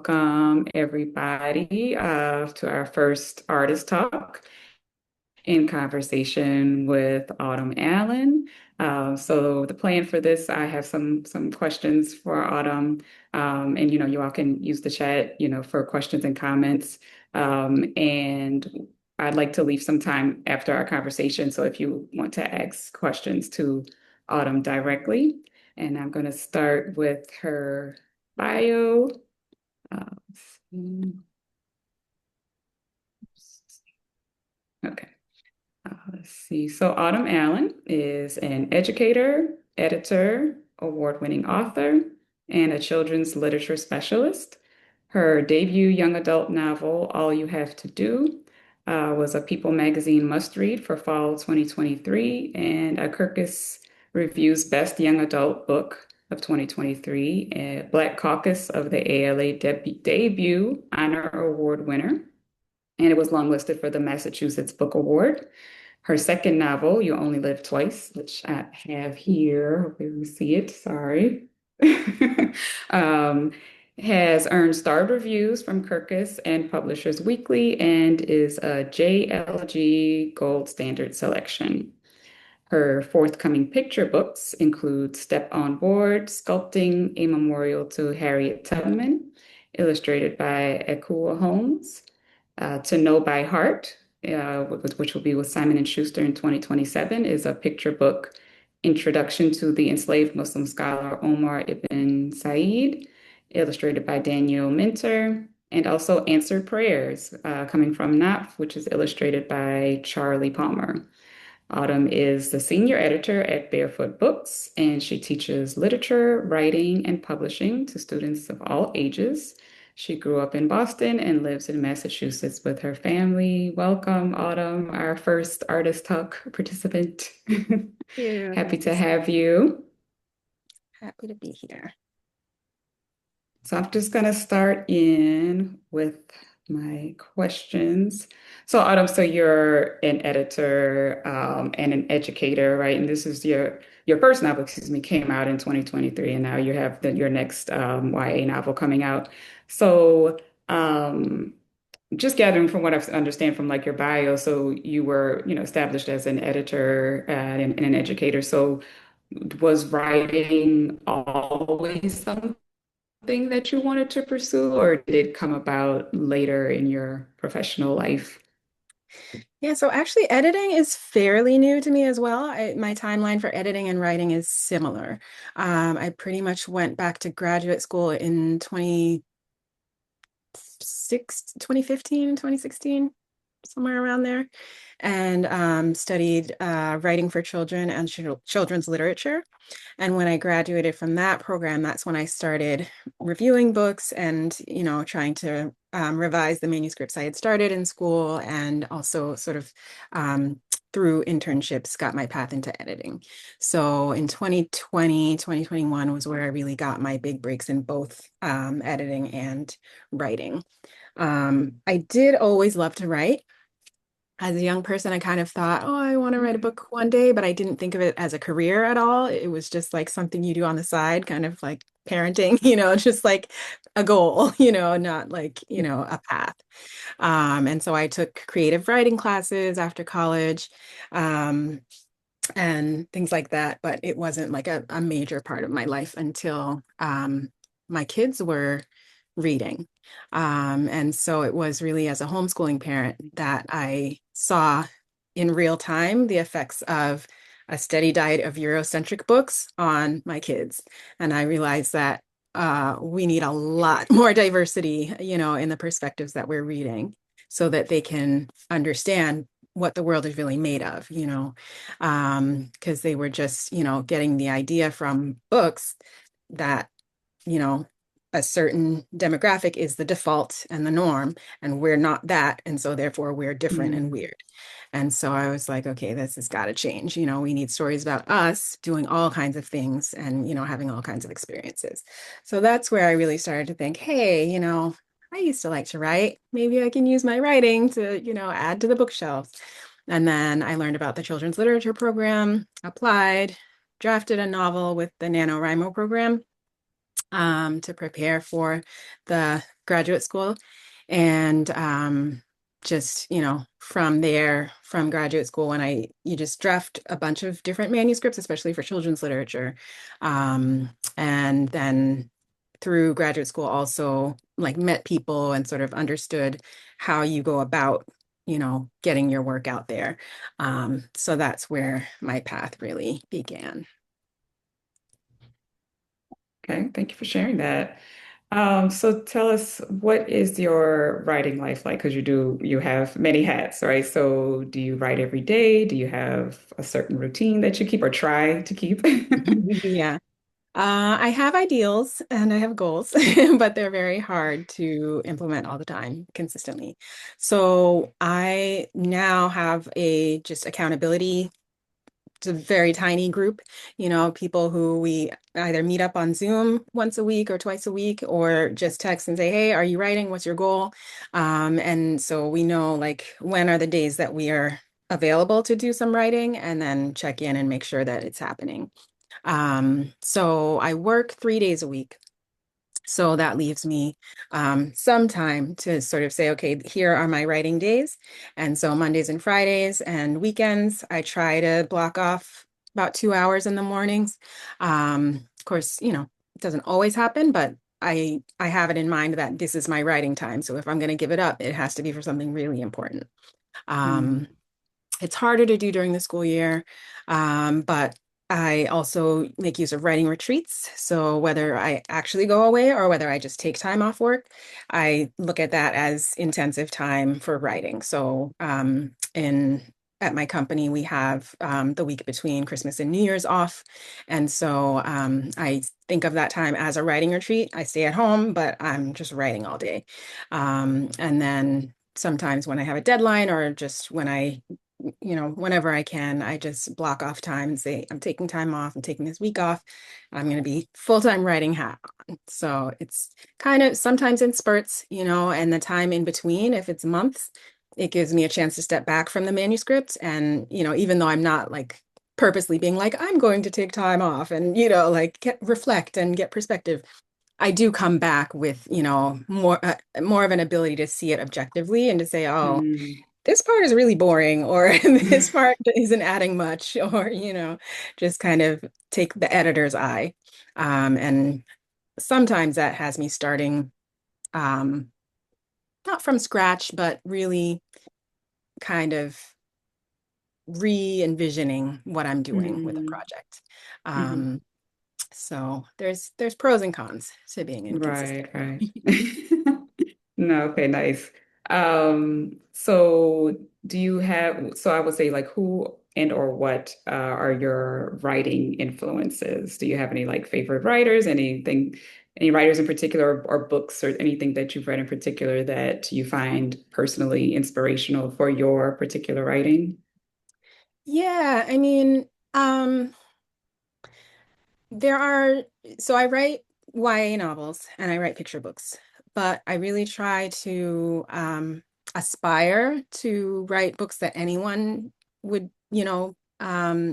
Welcome everybody to our first artist talk in conversation with Autumn Allen. So the plan for this, I have some questions for Autumn, and you all can use the chat, for questions and comments. And I'd like to leave some time after our conversation, so if you want to ask questions to Autumn directly, and I'm going to start with her bio. Uh, Okay. Let's see. So, Autumn Allen is an educator, editor, award-winning author, and a children's literature specialist. Her debut young adult novel, All You Have to Do, was a People magazine must-read for fall 2023 and a Kirkus Review's Best Young Adult Book of 2023, a Black Caucus of the ALA debut honor award winner, and it was longlisted for the Massachusetts Book Award. Her second novel, You Only Live Twice, which I have here, hope you see it, sorry, um, has earned starred reviews from Kirkus and Publishers Weekly and is a JLG Gold Standard selection. Her forthcoming picture books include Step on Board, Sculpting, a Memorial to Harriet Tubman, illustrated by Akua Holmes, To Know by Heart, which will be with Simon and Schuster in 2027, is a picture book introduction to the enslaved Muslim scholar Omar ibn Said, illustrated by Daniel Minter, and also Answered Prayers, coming from Knopf, which is illustrated by Charlie Palmer. Autumn is the senior editor at Barefoot Books, and she teaches literature, writing, and publishing to students of all ages. She grew up in Boston and lives in Massachusetts with her family. Welcome, Autumn, our first Artist Talk participant. You. Happy to have you. Happy to be here. So I'm just going to start in with my questions. So Autumn, so you're an editor and an educator, right? And this is your first novel, excuse me, came out in 2023, and now you have your next YA novel coming out. So um, just gathering from what I understand from like your bio, so you were, established as an editor and an educator. So was writing always something that you wanted to pursue, or did it come about later in your professional life? Yeah, so actually editing is fairly new to me as well. My timeline for editing and writing is similar. I pretty much went back to graduate school in 2015, 2016, somewhere around there, and studied writing for children and children's literature. And when I graduated from that program, that's when I started reviewing books and, trying to revise the manuscripts I had started in school, and also sort of through internships got my path into editing. So in 2020, 2021 was where I really got my big breaks in both editing and writing. I did always love to write. As a young person, I kind of thought, oh, I want to write a book one day, but I didn't think of it as a career at all. It was just like something you do on the side, kind of like parenting, just like a goal, not like, a path. And so I took creative writing classes after college, um, and things like that, but it wasn't like a major part of my life until my kids were reading. And so it was really as a homeschooling parent that I saw in real time the effects of a steady diet of Eurocentric books on my kids. And I realized that we need a lot more diversity, in the perspectives that we're reading so that they can understand what the world is really made of, because they were just, getting the idea from books that, you know, a certain demographic is the default and the norm, and we're not that. And so therefore we're different and Mm. weird. And so I was like, okay, this has got to change. We need stories about us doing all kinds of things and, having all kinds of experiences. So that's where I really started to think, hey, I used to like to write. Maybe I can use my writing to, add to the bookshelves. And then I learned about the children's literature program, applied, drafted a novel with the NaNoWriMo program, to prepare for the graduate school. And just, from there, from graduate school, when you just draft a bunch of different manuscripts, especially for children's literature. And then through graduate school, also like met people and sort of understood how you go about, getting your work out there. So that's where my path really began. Okay, thank you for sharing that. So tell us, what is your writing life like? Because you have many hats, right? So do you write every day? Do you have a certain routine that you keep or try to keep? Yeah. I have ideals and I have goals, but they're very hard to implement all the time consistently. So I now have a just accountability. It's a very tiny group, people who we either meet up on Zoom once a week or twice a week, or just text and say, "Hey, are you writing? What's your goal?" And so we know like when are the days that we are available to do some writing, and then check in and make sure that it's happening. So I work 3 days a week. So that leaves me some time to sort of say, okay, here are my writing days. And so Mondays and Fridays and weekends, I try to block off about 2 hours in the mornings. Of course, it doesn't always happen, but I have it in mind that this is my writing time. So if I'm going to give it up, it has to be for something really important. Um, Mm, it's harder to do during the school year, but I also make use of writing retreats. So whether I actually go away or whether I just take time off work, I look at that as intensive time for writing. So in at my company, we have the week between Christmas and New Year's off. And so I think of that time as a writing retreat. I stay at home, but I'm just writing all day. And then sometimes when I have a deadline or just whenever I can, I just block off time and say, I'm taking time off, I'm taking this week off. I'm going to be full-time writing hat on. So it's kind of sometimes in spurts, and the time in between, if it's months, it gives me a chance to step back from the manuscript. And, even though I'm not like purposely being like, I'm going to take time off and, like reflect and get perspective. I do come back with, more of an ability to see it objectively and to say, oh, mm. this part is really boring, or this part isn't adding much, or, just kind of take the editor's eye. And sometimes that has me starting, um, not from scratch, but really kind of re-envisioning what I'm doing with a Mm, project. mhm. Um, so there's pros and cons to being inconsistent. Right, right. No, okay, nice. So do you have, so I would say like who and or what are your writing influences? Do you have any like favorite writers, any writers in particular or books or anything that you've read in particular that you find personally inspirational for your particular writing? Yeah, I mean, there are, so I write YA novels and I write picture books, but I really try to aspire to write books that anyone would,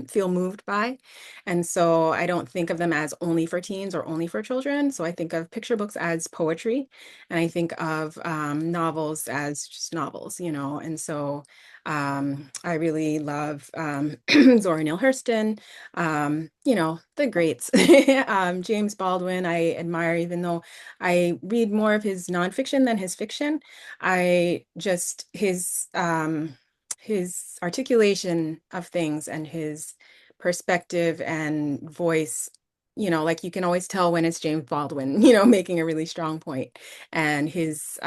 feel moved by. And so I don't think of them as only for teens or only for children. So I think of picture books as poetry, and I think of novels as just novels, And so I really love Zora Neale Hurston, the greats. James Baldwin, I admire, even though I read more of his nonfiction than his fiction. I just his articulation of things and his perspective and voice, like you can always tell when it's James Baldwin, making a really strong point. And his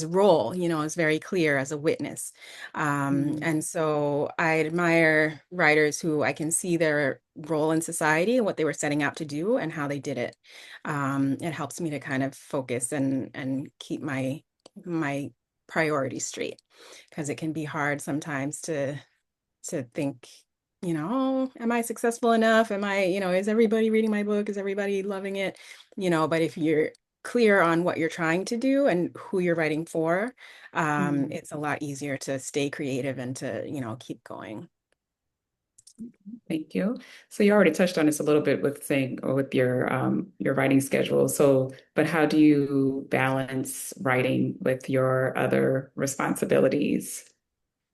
role, is very clear as a witness. Mm, And so I admire writers who I can see their role in society and what they were setting out to do and how they did it. It helps me to kind of focus and keep my priorities straight, because it can be hard sometimes to think, "Oh, am I successful enough? Am I, is everybody reading my book? Is everybody loving it?" But if you're clear on what you're trying to do and who you're writing for, mm. it's a lot easier to stay creative and to, keep going. Thank you. So you already touched on this a little bit with saying or with your writing schedule. So, but how do you balance writing with your other responsibilities?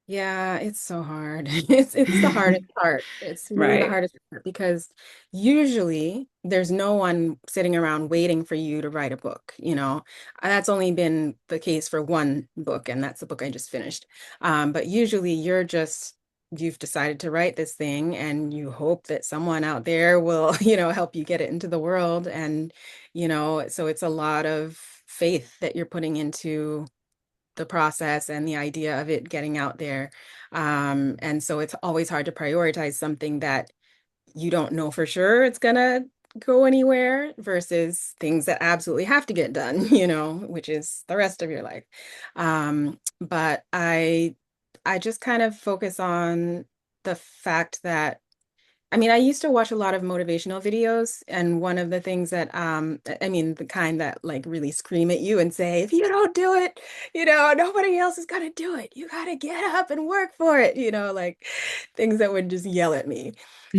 Yeah, it's so hard. It's the hardest part. It's really the Right. hardest part because usually there's no one sitting around waiting for you to write a book, you know. That's only been the case for one book, and that's the book I just finished. But usually you've decided to write this thing and you hope that someone out there will, help you get it into the world. And, so it's a lot of faith that you're putting into the process and the idea of it getting out there. And so it's always hard to prioritize something that you don't know for sure it's gonna go anywhere versus things that absolutely have to get done, which is the rest of your life. But I just kind of focus on the fact that I used to watch a lot of motivational videos, and one of the things that, the kind that like really scream at you and say, if you don't do it, nobody else is gonna do it. You gotta get up and work for it, like things that would just yell at me.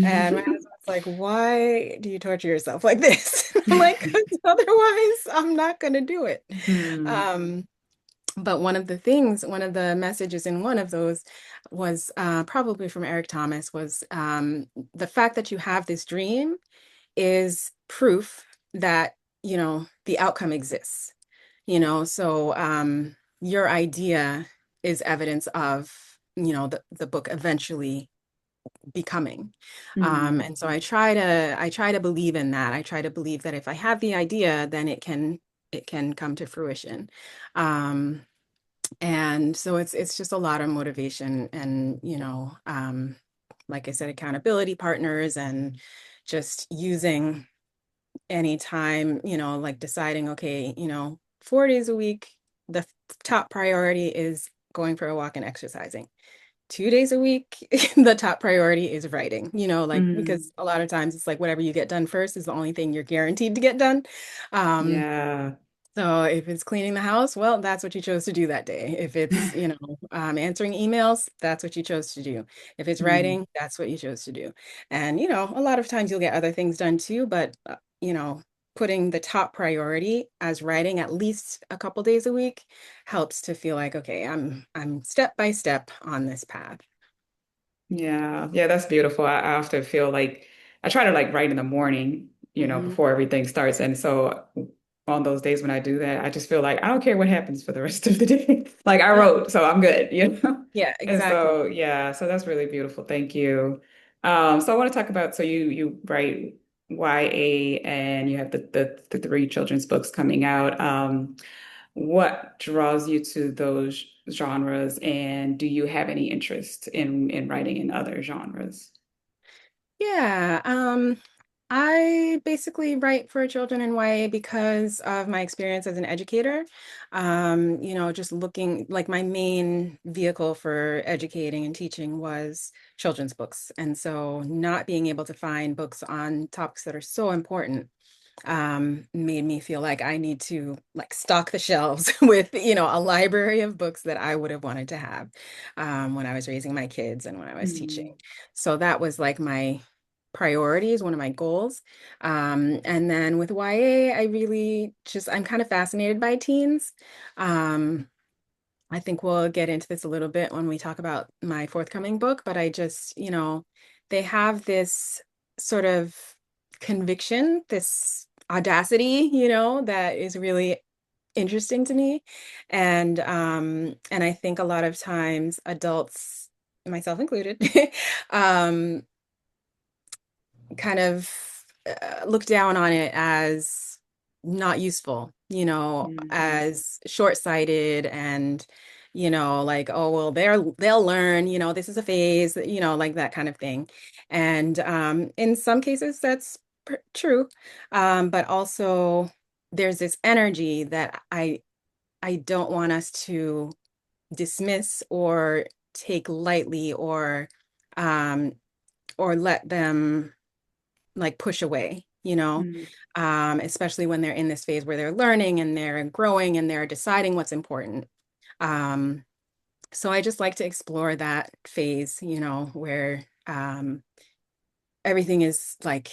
And my husband's like, why do you torture yourself like this? I'm like, 'cause otherwise, I'm not gonna do it. Hmm. Um, but one of the messages in one of those was probably from Eric Thomas was the fact that you have this dream is proof that, the outcome exists, so your idea is evidence of, the book eventually becoming. Hmm. And so I try to believe in that. I try to believe that if I have the idea, then it can come to fruition. Um, and so it's just a lot of motivation and, like I said, accountability partners and just using any time, like deciding, okay, 4 days a week, the top priority is going for a walk and exercising. 2 days a week, the top priority is writing, like Hmm. because a lot of times it's like whatever you get done first is the only thing you're guaranteed to get done. Um, Yeah. so if it's cleaning the house, well, that's what you chose to do that day. If it's, answering emails, that's what you chose to do. If it's Hmm. writing, that's what you chose to do. And, a lot of times you'll get other things done too, but, putting the top priority as writing at least a couple days a week helps to feel like, okay, I'm step by step on this path. Yeah, yeah, that's beautiful. I often feel like I try to like write in the morning, Hmm. before everything starts. And so on those days when I do that, I just feel like I don't care what happens for the rest of the day. Like I Yeah. wrote, so I'm good. Yeah, And exactly. so yeah, so that's really beautiful. Thank you. So I want to talk about so you write YA and you have the three children's books coming out. What draws you to those genres, and do you have any interest in writing in other genres? Yeah, I basically write for children in YA because of my experience as an educator. Just looking like my main vehicle for educating and teaching was children's books. And so not being able to find books on topics that are so important made me feel like I need to like stock the shelves with, a library of books that I would have wanted to have when I was raising my kids and when I was teaching. Mm, So that was like my priority is one of my goals. And then with YA, I'm kind of fascinated by teens. Um, I think we'll get into this a little bit when we talk about my forthcoming book, but I just, they have this sort of conviction, this audacity, that is really interesting to me. And I think a lot of times adults, myself included, um, kind of look down on it as not useful, mhm, as short-sighted and, like, oh, well, they'll learn, this is a phase, like that kind of thing. And in some cases, that's true. But also there's this energy that I don't want us to dismiss or take lightly um, or let them like push away, mm. especially when they're in this phase where they're learning and they're growing and they're deciding what's important. Um, so I just like to explore that phase, where everything is like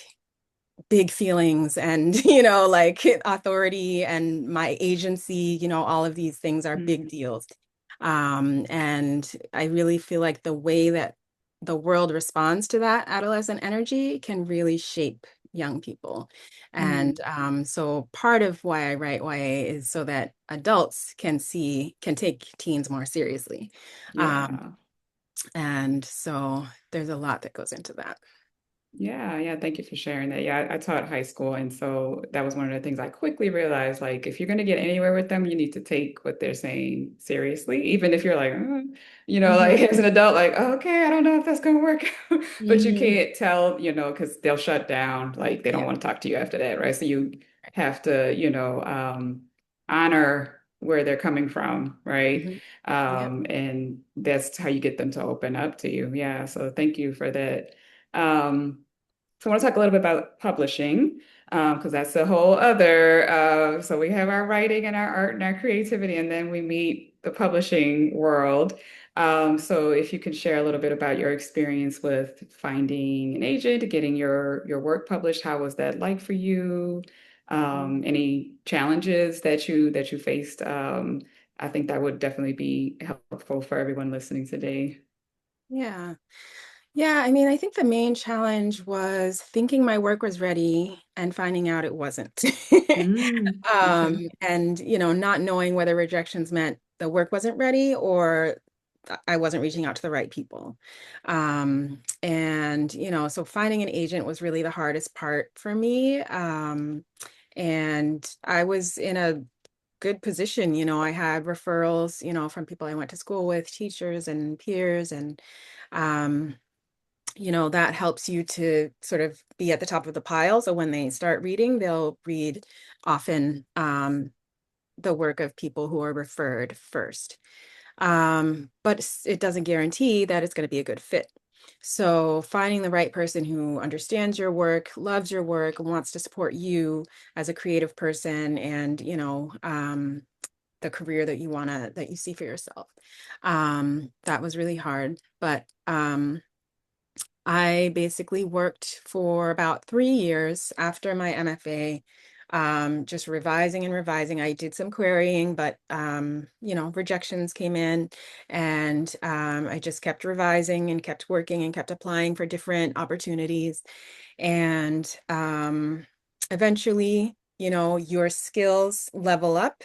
big feelings and like authority and my agency, all of these things are big Mm, deals. And I really feel like the way that the world responds to that adolescent energy can really shape young people. And mm, so part of why I write YA is so that adults can take teens more seriously. um, yeah. and so there's a lot that goes into that. Yeah, yeah, thank you for sharing that. Yeah, I taught high school, and so that was one of the things I quickly realized, like, if you're going to get anywhere with them, you need to take what they're saying seriously, even if you're like, like Mhm. as an adult, like, okay, I don't know if that's going to work. But you Mhm. can't tell, because they'll shut down, like they don't Yeah. want to talk to you after that, right? So you have to, honor where they're coming from, right? Mhm. Yep. And that's how you get them to open up to you. Yeah, so thank you for that. Um, so I want to talk a little bit about publishing, because that's a whole other. So we have our writing and our art and our creativity, and then we meet the publishing world. So if you can share a little bit about your experience with finding an agent, getting your work published, how was that like for you? Mhm. Any challenges that you faced? I think that would definitely be helpful for everyone listening today. Yeah. Yeah, I mean, I think the main challenge was thinking my work was ready and finding out it wasn't. Okay. And, not knowing whether rejections meant the work wasn't ready or I wasn't reaching out to the right people. And, so finding an agent was really the hardest part for me. And I was in a good position. I had referrals, from people I went to school with, teachers and peers, and um, that helps you to sort of be at the top of the pile. So when they start reading, they'll read often the work of people who are referred first. But it doesn't guarantee that it's going to be a good fit. So finding the right person who understands your work, loves your work, wants to support you as a creative person, and the career that you see for yourself. That was really hard, but I basically worked for about 3 years after my MFA, just revising and revising. I did some querying, but rejections came in, and I just kept revising and kept working and kept applying for different opportunities. And eventually, your skills level up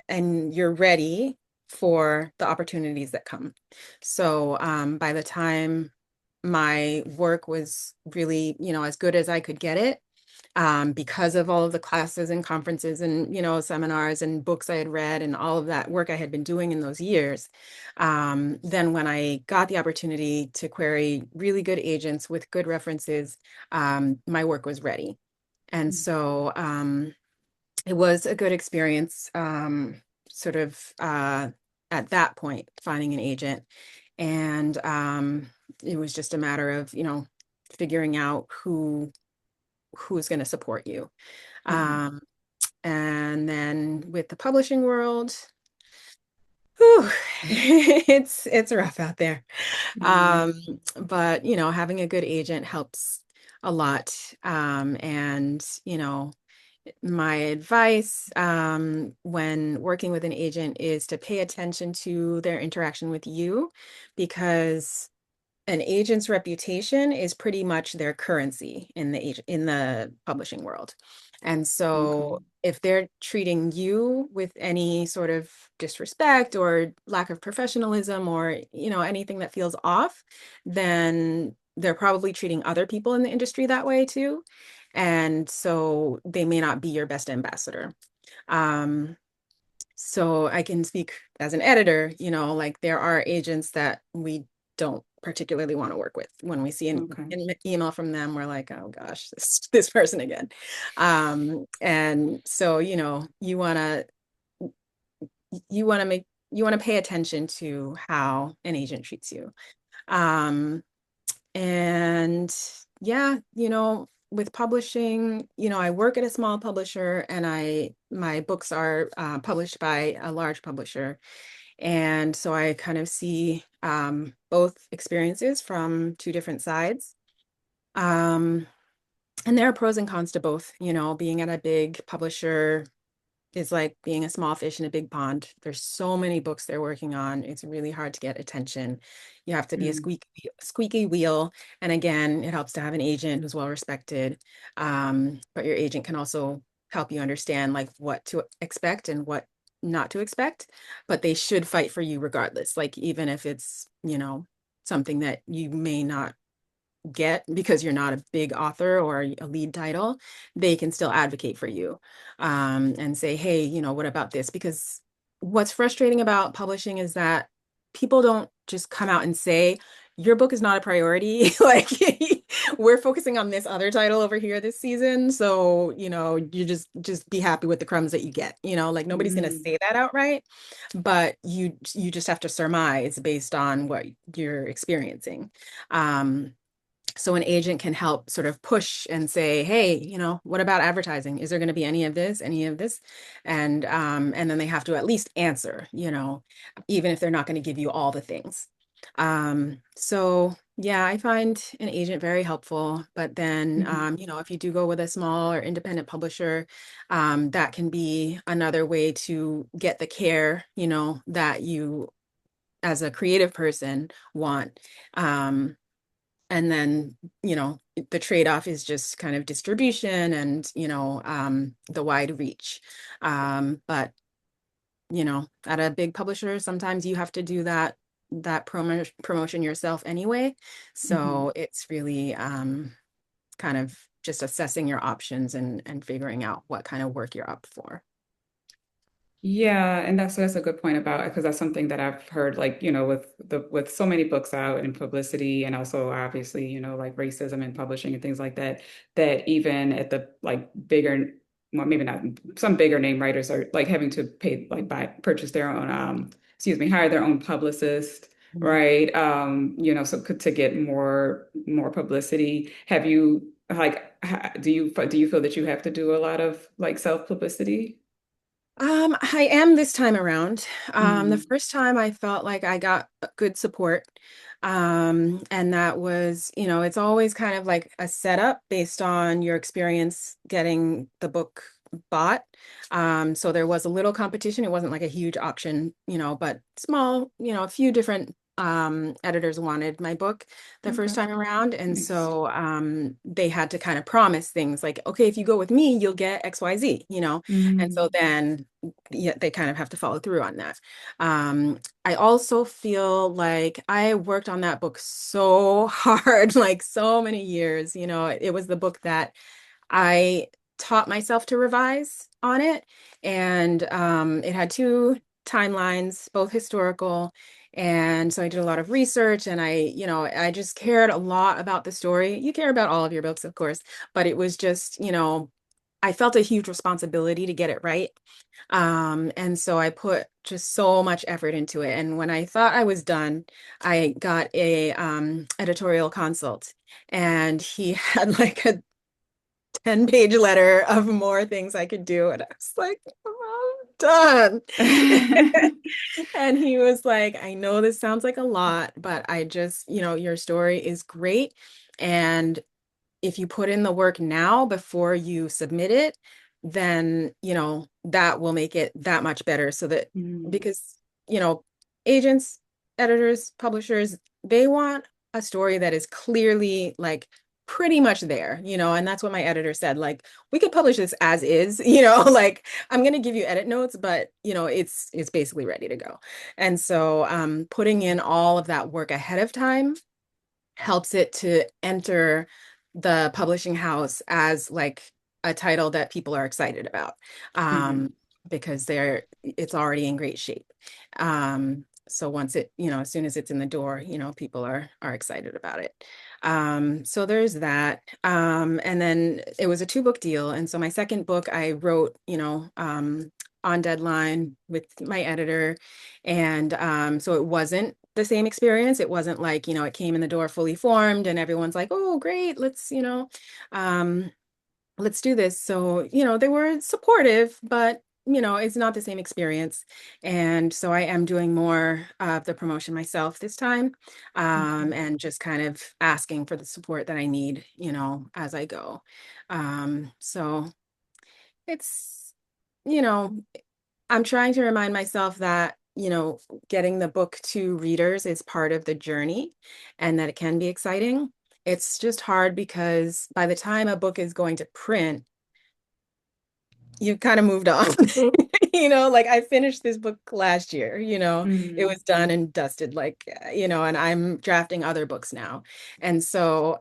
and you're ready for the opportunities that come. So by the time my work was really, as good as I could get it, because of all of the classes and conferences and, seminars and books I had read and all of that work I had been doing in those years, then when I got the opportunity to query really good agents with good references, my work was ready. And so it was a good experience, sort of at that point, finding an agent. And it was just a matter of, figuring out who's going to support you. Mhm. Um, and then with the publishing world, whew, it's rough out there. Yeah. Um, but having a good agent helps a lot. And my advice when working with an agent is to pay attention to their interaction with you, because an agent's reputation is pretty much their currency in the publishing world. And Okay. so if they're treating you with any sort of disrespect or lack of professionalism or anything that feels off, then they're probably treating other people in the industry that way too. And so they may not be your best ambassador. Um, so I can speak as an editor, like there are agents that we don't particularly want to work with. When we see Okay. an email from them, we're like, oh gosh, this person again. And so, you want to make you want to pay attention to how an agent treats you. Um, and yeah, with publishing, I work at a small publisher and my books are published by a large publisher. And so I kind of see both experiences from two different sides. Um, and there are pros and cons to both. Being at a big publisher is like being a small fish in a big pond. There's so many books they're working on. It's really hard to get attention. You have to be a Mm, squeaky wheel. And again, it helps to have an agent who's well respected. But your agent can also help you understand like what to expect and what not to expect. But they should fight for you regardless. Like even if it's, something that you may not get because you're not a big author or a lead title, they can still advocate for you and say, hey, what about this? Because what's frustrating about publishing is that people don't just come out and say, your book is not a priority. Like, we're focusing on this other title over here this season. So, you just be happy with the crumbs that you get. Like nobody's going to mm, say that outright, but you just have to surmise based on what you're experiencing. Um, so an agent can help sort of push and say, hey, what about advertising? Is there going to be any of this, any of this? And then they have to at least answer, even if they're not going to give you all the things. So yeah, I find an agent very helpful. But then, mhm, if you do go with a small or independent publisher, that can be another way to get the care, that you as a creative person want. And then, the trade-off is just kind of distribution and, the wide reach. But, at a big publisher, sometimes you have to do that promotion yourself anyway. mhm. So it's really kind of just assessing your options and figuring out what kind of work you're up for. Yeah, and that's a good point about because that's something that I've heard, like, with so many books out and publicity, and also obviously, like racism and publishing and things like that, that even at the like bigger, well, maybe not some bigger name writers are like having to pay like purchase their own hire their own publicist, Mhm. right? So to get more publicity. Have you like do you feel that you have to do a lot of like self-publicity? I am this time around. The Mm, first time I felt like I got good support. And that was, it's always kind of like a setup based on your experience getting the book bought. So there was a little competition. It wasn't like a huge auction, but small, a few different editors wanted my book the first okay. time around. And Nice. so they had to kind of promise things like, okay, if you go with me, you'll get XYZ. And so Mm, then yeah, they kind of have to follow through on that. I also feel like I worked on that book so hard, like so many years. It was the book that I taught myself to revise on it. And it had two timelines, both historical. And so I did a lot of research and I just cared a lot about the story. You care about all of your books, of course, but it was just, I felt a huge responsibility to get it right. And so I put just so much effort into it. And when I thought I was done, I got a editorial consult and he had like a 10-page letter of more things I could do. And I was like, I'm done. And he was like, I know this sounds like a lot, but I just, your story is great. And if you put in the work now before you submit it, then, that will make it that much better. So that Mm, because, you know, agents, editors, publishers, they want a story that is clearly like pretty much there, and that's what my editor said. Like, we could publish this as is, like I'm going to give you edit notes, but it's basically ready to go. And so putting in all of that work ahead of time helps it to enter the publishing house as like a title that people are excited about mhm. because it's already in great shape. So once as soon as it's in the door, people are excited about it. So there's that. And then it was a two-book deal. And so my second book I wrote, on deadline with my editor. And so it wasn't the same experience. It wasn't like, it came in the door fully formed and everyone's like, oh, great, um, let's do this. So, they were supportive, but it's not the same experience. And so I am doing more of the promotion myself this time, Okay. and just kind of asking for the support that I need, as I go. So it's, you know, I'm trying to remind myself that, getting the book to readers is part of the journey and that it can be exciting. It's just hard because by the time a book is going to print, you've kind of moved on. Like I finished this book last year, it Mm, was done and dusted, like, and I'm drafting other books now. And so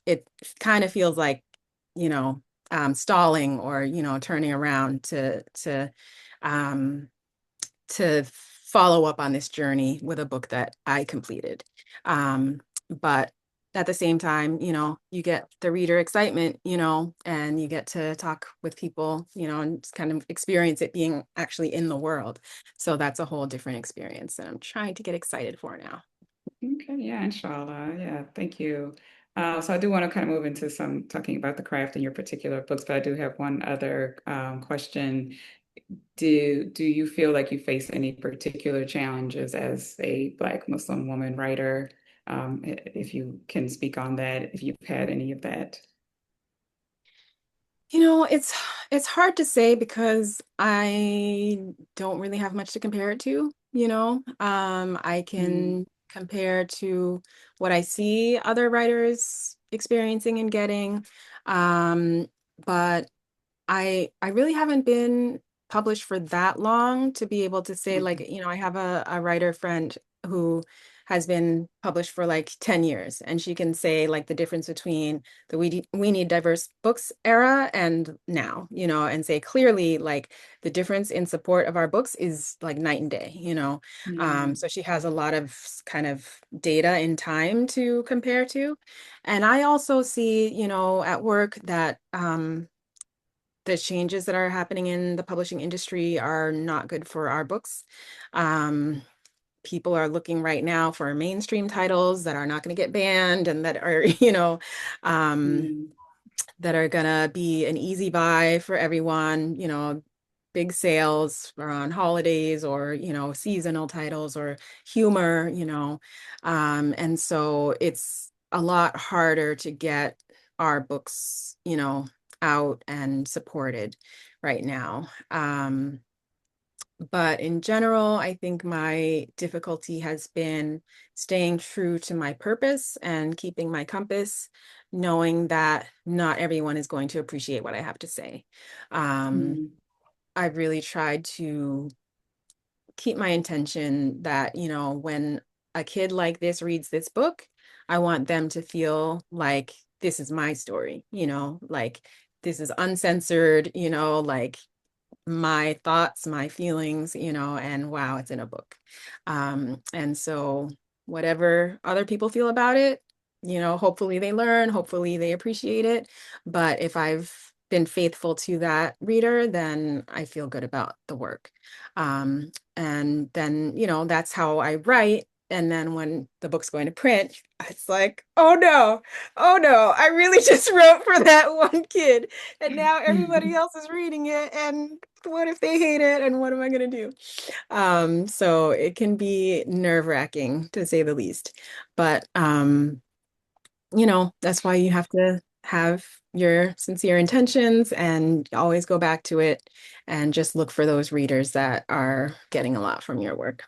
it kind of feels like, you know, stalling or, turning around um to follow up on this journey with a book that I completed. But at the same time, you get the reader excitement, and you get to talk with people, and just kind of experience it being actually in the world. So that's a whole different experience that I'm trying to get excited for now. okay, yeah, inshallah. Yeah, thank you. So I do want to kind of move into some talking about the craft in your particular books, but I do have one other question. Do you feel like you face any particular challenges as a Black Muslim woman writer? If you can speak on that, if you've had any of that. It's hard to say because I don't really have much to compare it to. I Mm, can compare to what I see other writers experiencing and getting. Um, but I really haven't been published for that long to be able to say, like, okay. I have a writer friend who has been published for like 10 years, and she can say like the difference between the We Need Diverse Books era and now, and say clearly like the difference in support of our books is like night and day. Mm, So she has a lot of kind of data in time to compare to. And I also see, at work that the changes that are happening in the publishing industry are not good for our books. Um, People are looking right now for mainstream titles that are not going to get banned and that are, um, mm, that are going to be an easy buy for everyone, big sales on holidays or, seasonal titles or humor, and so it's a lot harder to get our books, out and supported right now. But in general, I think my difficulty has been staying true to my purpose and keeping my compass, knowing that not everyone is going to appreciate what I have to say. Um, mm, I've really tried to keep my intention that, when a kid like this reads this book, I want them to feel like this is my story, like this is uncensored, like my thoughts, my feelings, and wow, it's in a book. And so whatever other people feel about it, hopefully they learn, hopefully they appreciate it. But if I've been faithful to that reader, then I feel good about the work. And then, that's how I write. And then when the book's going to print, it's like, oh no, I really just wrote for that one kid. And now everybody mm. else is reading it. And what if they hate it? And what am I going to do? So it can be nerve-wracking to say the least. But that's why you have to have your sincere intentions and always go back to it and just look for those readers that are getting a lot from your work.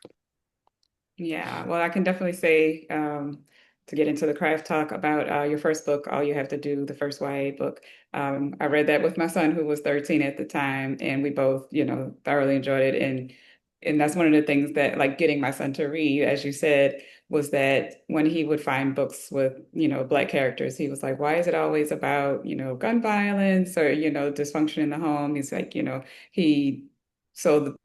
Yeah, well, I can definitely say to get into the craft talk about your first book, All You Have to Do, the first YA book. I read that with my son who was 13 at the time, and we both, thoroughly enjoyed it. And that's one of the things that, like, getting my son to read, as you said, was that when he would find books with, Black characters, he was like, why is it always about, gun violence or, dysfunction in the home? He's like, he so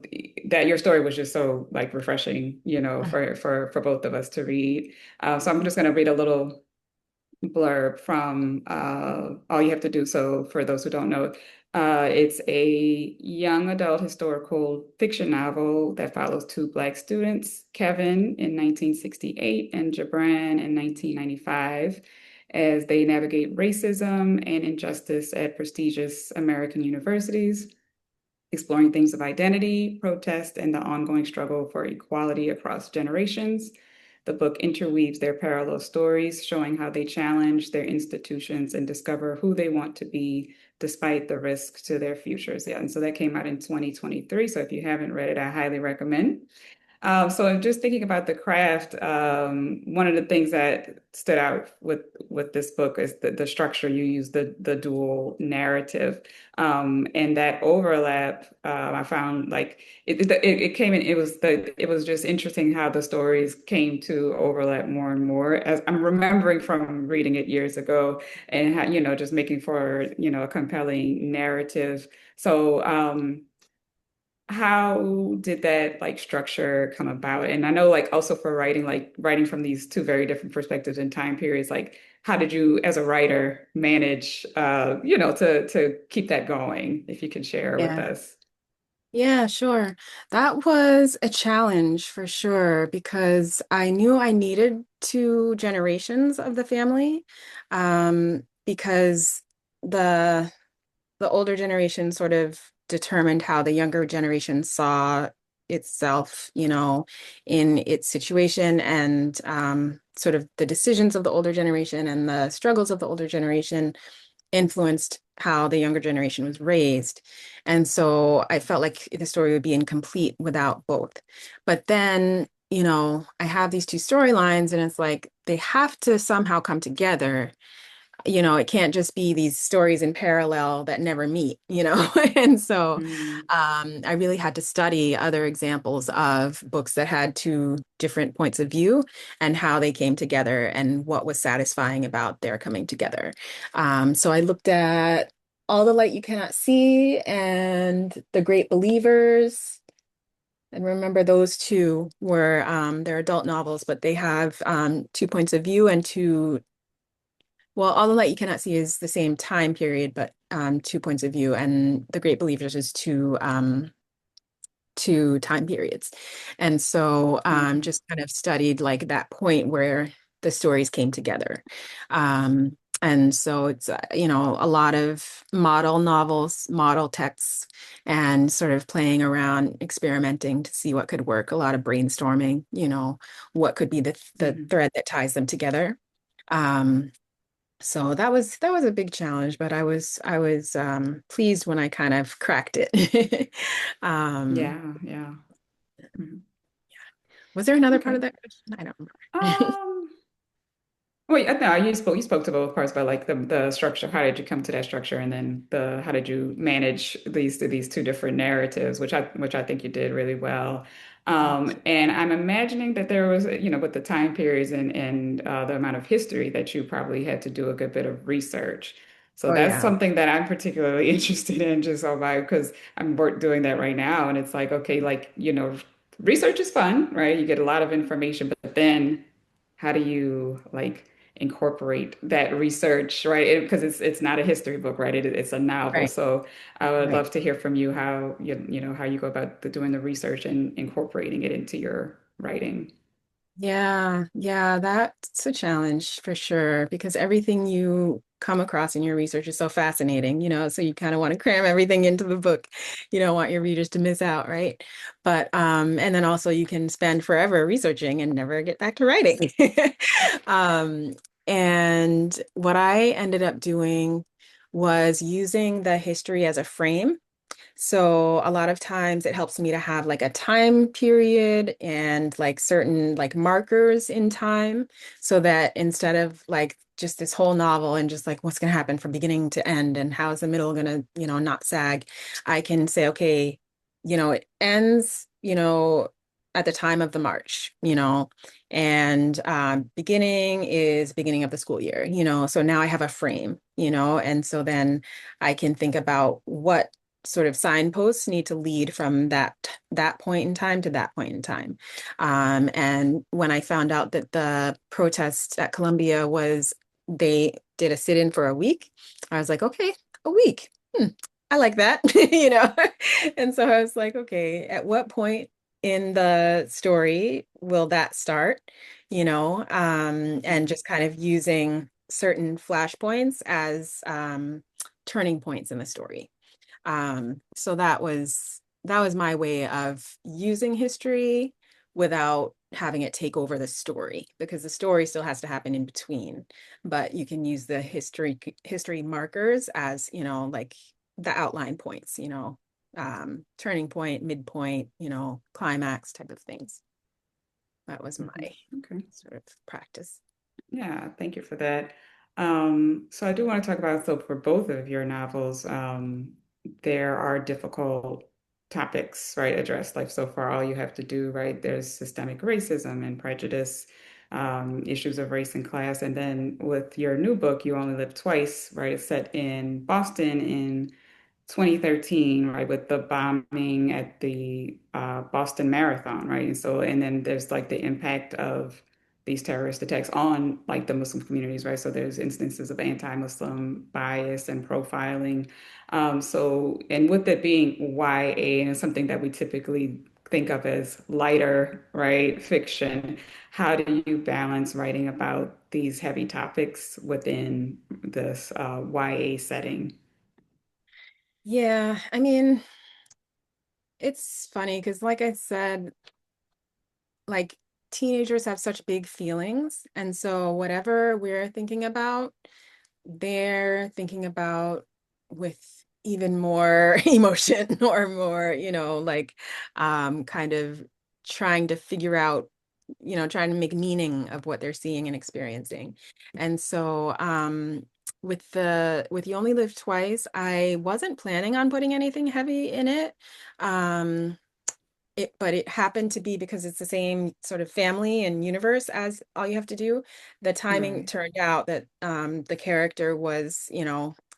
that your story was just so like refreshing, for both of us to read. So I'm just going to read a little blurb from All You Have to Do. So for those who don't know, it's a young adult historical fiction novel that follows two Black students, Kevin in 1968 and Jabran in 1995, as they navigate racism and injustice at prestigious American universities. exploring themes of identity, protest, and the ongoing struggle for equality across generations. The book interweaves their parallel stories, showing how they challenge their institutions and discover who they want to be despite the risk to their futures. Yeah, and so that came out in 2023. So if you haven't read it, I highly recommend. So I'm just thinking about the craft. One of the things that stood out with this book is the structure. You use the dual narrative, and that overlap. I found like it came in. It was just interesting how the stories came to overlap more and more. As I'm remembering from reading it years ago, and how, just making for a compelling narrative. So. How did that like structure come about? And I know like also for writing, like writing from these two very different perspectives and time periods, like how did you as a writer manage to keep that going, if you can share with Yeah. us? Yeah, sure. That was a challenge for sure because I knew I needed two generations of the family, because the the older generation sort of determined how the younger generation saw itself, in its situation, and sort of the decisions of the older generation and the struggles of the older generation influenced how the younger generation was raised. And so I felt like the story would be incomplete without both. But then, I have these two storylines, and it's like they have to somehow come together. It can't just be these stories in parallel that never meet. And so Mm, I really had to study other examples of books that had two different points of view and how they came together and what was satisfying about their coming together. So I looked at All the Light You Cannot See and The Great Believers. And remember, those two were they're adult novels, but they have two points of view and two, well, All the Light You Cannot See is the same time period, but two points of view, and The Great Believers is two time periods. And so mm, just kind of studied like that point where the stories came together. And so it's, a lot of model novels, model texts, and sort of playing around, experimenting to see what could work, a lot of brainstorming, what could be the mhm. thread that ties them together. Um, so that was a big challenge, but I was pleased when I kind of cracked it. Um, Yeah, yeah. Mhm. was there another part of Okay. that question? I don't remember. Um, Well, I know you spoke to both parts, but like the structure. How did you come to that structure, and then the how did you manage these two different narratives, which I think you did really well. And I'm imagining that there was, with the time periods and the amount of history that you probably had to do a good bit of research. So Oh that's yeah, something that I'm particularly interested in, just so by because I'm doing that right now, and it's like okay, like research is fun, right? You get a lot of information, but then how do you like incorporate that research, right? Because it's not a history book, right? It's a novel. right, So I would right. love to hear from you how how you go about doing the research and incorporating it into your writing. Yeah, yeah, that's a challenge for sure because everything you come across in your research is so fascinating, so you kind of want to cram everything into the book. You don't want your readers to miss out, right? But and then also you can spend forever researching and never get back to writing. Um, and what I ended up doing was using the history as a frame. So a lot of times it helps me to have like a time period and like certain like markers in time so that instead of like just this whole novel and just like what's going to happen from beginning to end and how's the middle going to, not sag, I can say, okay, it ends, at the time of the march, and beginning is beginning of the school year, so now I have a frame, and so then I can think about what sort of signposts need to lead from that point in time to that point in time. And when I found out that the protest at Columbia was they did a sit-in for a week, I was like, okay, a week. I like that, And so I was like, okay, at what point in the story will that start? And just kind of using certain flashpoints as turning points in the story. So that was my way of using history without having it take over the story, because the story still has to happen in between. But you can use the history markers as, like the outline points, turning point, midpoint, climax type of things. That was Mhm. my Okay. sort of practice. Yeah, thank you for that. So I do want to talk about, so for both of your novels, there are difficult topics, right, addressed. Like so far, all you have to do, right, there's systemic racism and prejudice, issues of race and class. And then with your new book, You Only Live Twice, right, it's set in Boston in 2013, right, with the bombing at the Boston Marathon, right? And so, and then there's like the impact of these terrorist attacks on like the Muslim communities, right? So there's instances of anti-Muslim bias and profiling. So, and with it being YA and it's something that we typically think of as lighter, right, fiction, how do you balance writing about these heavy topics within this YA setting? Yeah, I mean, it's funny because, like I said, like teenagers have such big feelings. And so whatever we're thinking about, they're thinking about with even more emotion, or more, like kind of trying to figure out, trying to make meaning of what they're seeing and experiencing. And so with You Only Live Twice, I wasn't planning on putting anything heavy in it. Um, but it happened to be, because it's the same sort of family and universe as All You Have to Do. The timing Right. turned out that the character was,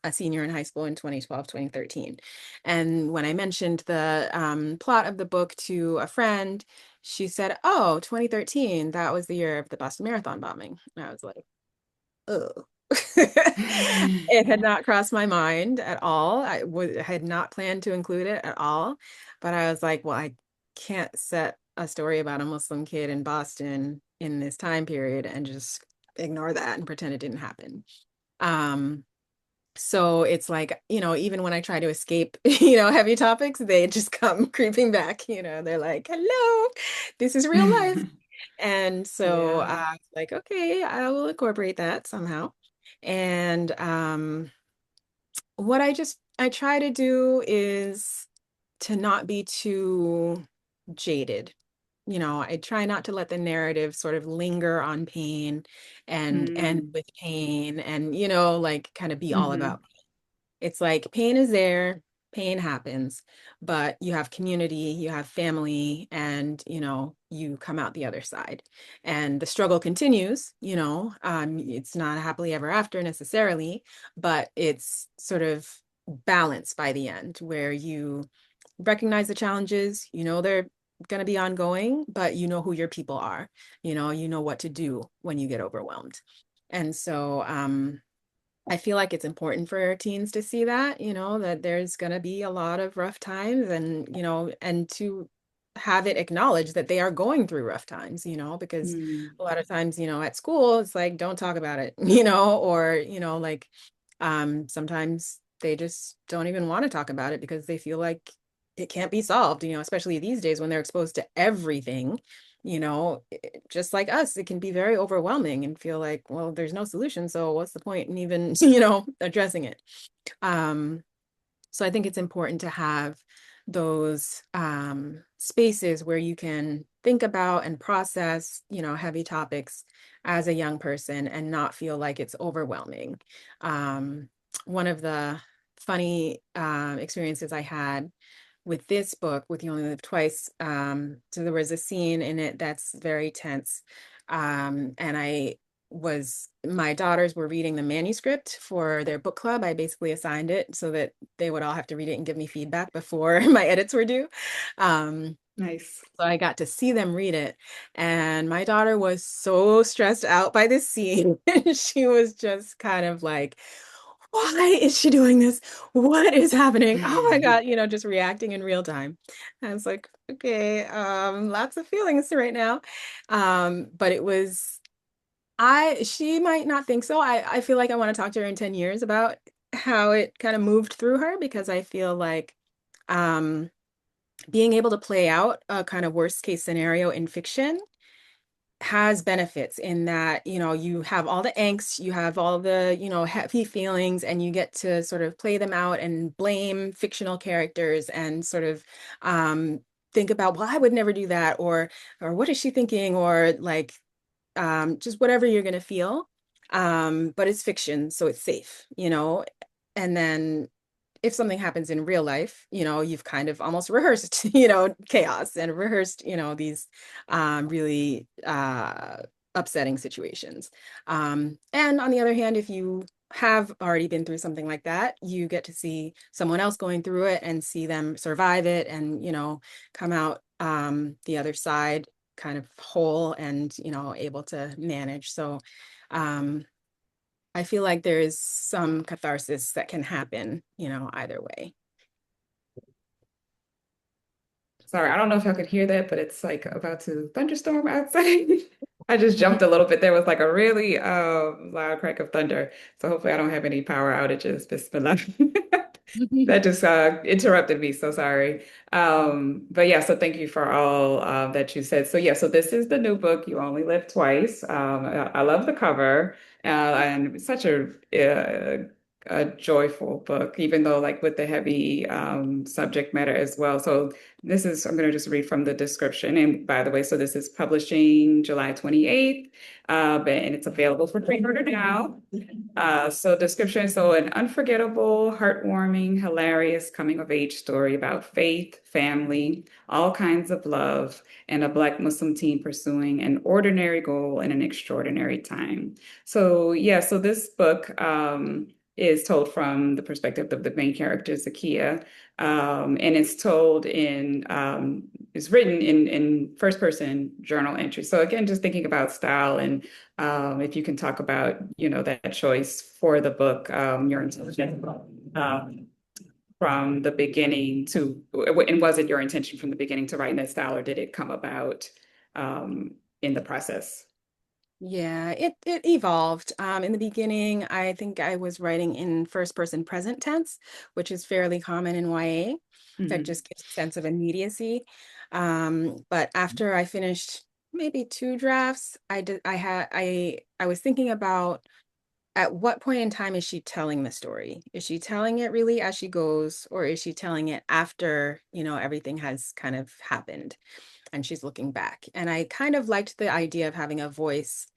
a senior in high school in 2012, 2013. And when I mentioned the plot of the book to a friend, she said, "Oh, 2013, that was the year of the Boston Marathon bombing." And I was like, oh. It had not crossed my mind at all. Had not planned to include it at all. But I was like, well, I can't set a story about a Muslim kid in Boston in this time period and just ignore that and pretend it didn't happen. Um, so it's like, even when I try to escape, heavy topics, they just come creeping back. They're like, hello, this is real life. And so Yeah. I was like, okay, I will incorporate that somehow. And what I try to do is to not be too jaded. I try not to let the narrative sort of linger on pain and end Mm. with pain and, like kind of be all Hmm. about. It's like pain is there, pain happens, but you have community, you have family, and you come out the other side. And the struggle continues, it's not happily ever after necessarily, but it's sort of balanced by the end, where you recognize the challenges, they're going to be ongoing, but you know who your people are, you know what to do when you get overwhelmed. And so I feel like it's important for our teens to see that, that there's going to be a lot of rough times, and, and to have it acknowledged that they are going through rough times, because Mm. a lot of times, at school, it's like, don't talk about it, or, like sometimes they just don't even want to talk about it because they feel like it can't be solved, especially these days when they're exposed to everything, just like us, it can be very overwhelming and feel like, well, there's no solution. So what's the point in even, addressing it? Um, so I think it's important to have those spaces where you can think about and process, heavy topics as a young person and not feel like it's overwhelming. One of the funny experiences I had with this book, with You Only Live Twice, so there was a scene in it that's very tense. And my daughters were reading the manuscript for their book club. I basically assigned it so that they would all have to read it and give me feedback before my edits were due. Um, Nice. so I got to see them read it. And my daughter was so stressed out by this scene. She was just kind of like, why is she doing this? What is happening? Oh my God, just reacting in real time. I was like, okay, lots of feelings right now. But it was, she might not think so. I feel like I want to talk to her in 10 years about how it kind of moved through her because I feel like um, being able to play out a kind of worst case scenario in fiction has benefits in that, you have all the angst, you have all the, happy feelings, and you get to sort of play them out and blame fictional characters and sort of um, think about, well, I would never do that, or what is she thinking, or like just whatever you're going to feel. But it's fiction, so it's safe, and then if something happens in real life, you've kind of almost rehearsed, chaos and rehearsed, these really upsetting situations. And on the other hand, if you have already been through something like that, you get to see someone else going through it and see them survive it and, come out the other side kind of whole and, able to manage. So, um, I feel like there is some catharsis that can happen, either way. Sorry, I don't know if y'all could hear that, but it's like about to thunderstorm outside. I just jumped a little bit. There was like a really loud crack of thunder. So hopefully I don't have any power outages. Bismillah. That just interrupted me. So sorry. But yeah, so thank you for all that you said. So yeah, so this is the new book, You Only Live Twice. I love the cover and it's such a joyful book, even though like with the heavy subject matter as well. So this is, I'm going to just read from the description. And by the way, so this is publishing July 28th, and it's available for pre-order now. So description, so an unforgettable, heartwarming, hilarious coming of age story about faith, family, all kinds of love, and a Black Muslim teen pursuing an ordinary goal in an extraordinary time. So yeah, so this book is told from the perspective of the main character, Zakiya, and it's told it's written in first person journal entry. So again, just thinking about style and if you can talk about, that choice for the book, your intention from the beginning and was it your intention from the beginning to write in that style, or did it come about in the process? Yeah, it evolved. In the beginning, I think I was writing in first person present tense, which is fairly common in YA. That Mhm. just gives a sense of immediacy. But after I finished maybe two drafts, I was thinking about at what point in time is she telling the story? Is she telling it really as she goes, or is she telling it after, everything has kind of happened and she's looking back? And I kind of liked the idea of having a voice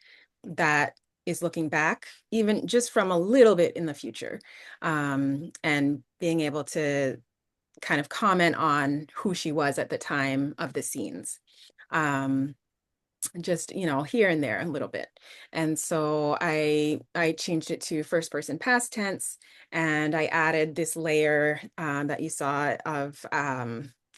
that is looking back, even just from a little bit in the future, and being able to kind of comment on who she was at the time of the scenes. Um, just here and there a little bit, and so I changed it to first person past tense, and I added this layer that you saw of